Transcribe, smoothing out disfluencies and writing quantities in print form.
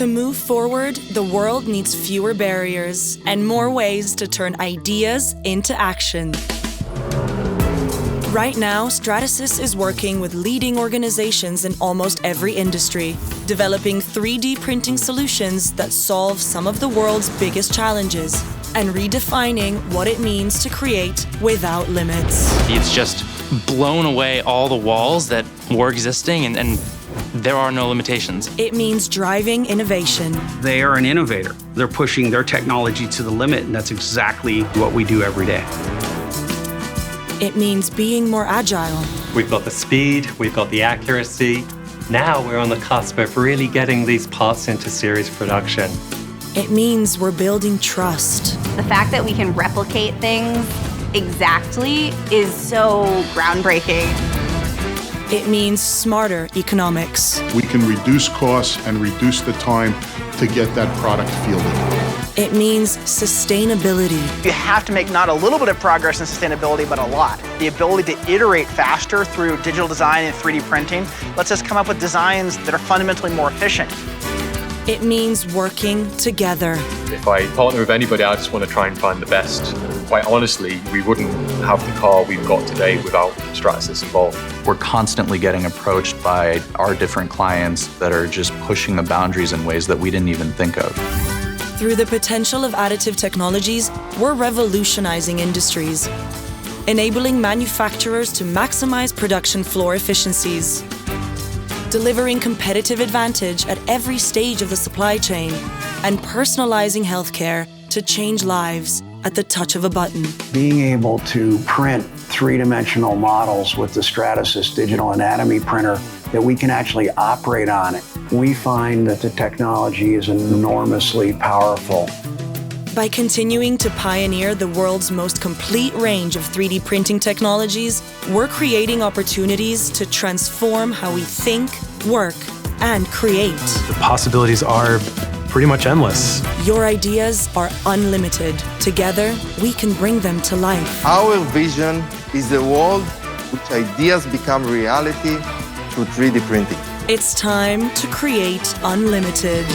To move forward, the world needs fewer barriers and more ways to turn ideas into action. Right now, Stratasys is working with leading organizations in almost every industry, developing 3D printing solutions that solve some of the world's biggest challenges and redefining what it means to create without limits. It's just blown away all the walls that were existing, and there are no limitations. It means driving innovation. They are an innovator. They're pushing their technology to the limit, and that's exactly what we do every day. It means being more agile. We've got the speed, we've got the accuracy. Now we're on the cusp of really getting these parts into series production. It means we're building trust. The fact that we can replicate things exactly is so groundbreaking. It means smarter economics. We can reduce costs and reduce the time to get that product fielded. It means sustainability. You have to make not a little bit of progress in sustainability, but a lot. The ability to iterate faster through digital design and 3D printing lets us come up with designs that are fundamentally more efficient. It means working together. If I partner with anybody, I just want to try and find the best. Quite honestly, we wouldn't have the car we've got today without Stratasys involved. We're constantly getting approached by our different clients that are just pushing the boundaries in ways that we didn't even think of. Through the potential of additive technologies, we're revolutionizing industries, enabling manufacturers to maximize production floor efficiencies, delivering competitive advantage at every stage of the supply chain, and personalizing healthcare to change lives at the touch of a button. Being able to print three-dimensional models with the Stratasys digital anatomy printer that we can actually operate on it, we find that the technology is enormously powerful. By continuing to pioneer the world's most complete range of 3D printing technologies, we're creating opportunities to transform how we think, work, and create. The possibilities are pretty much endless. Your ideas are unlimited. Together, we can bring them to life. Our vision is a world in which ideas become reality through 3D printing. It's time to create unlimited.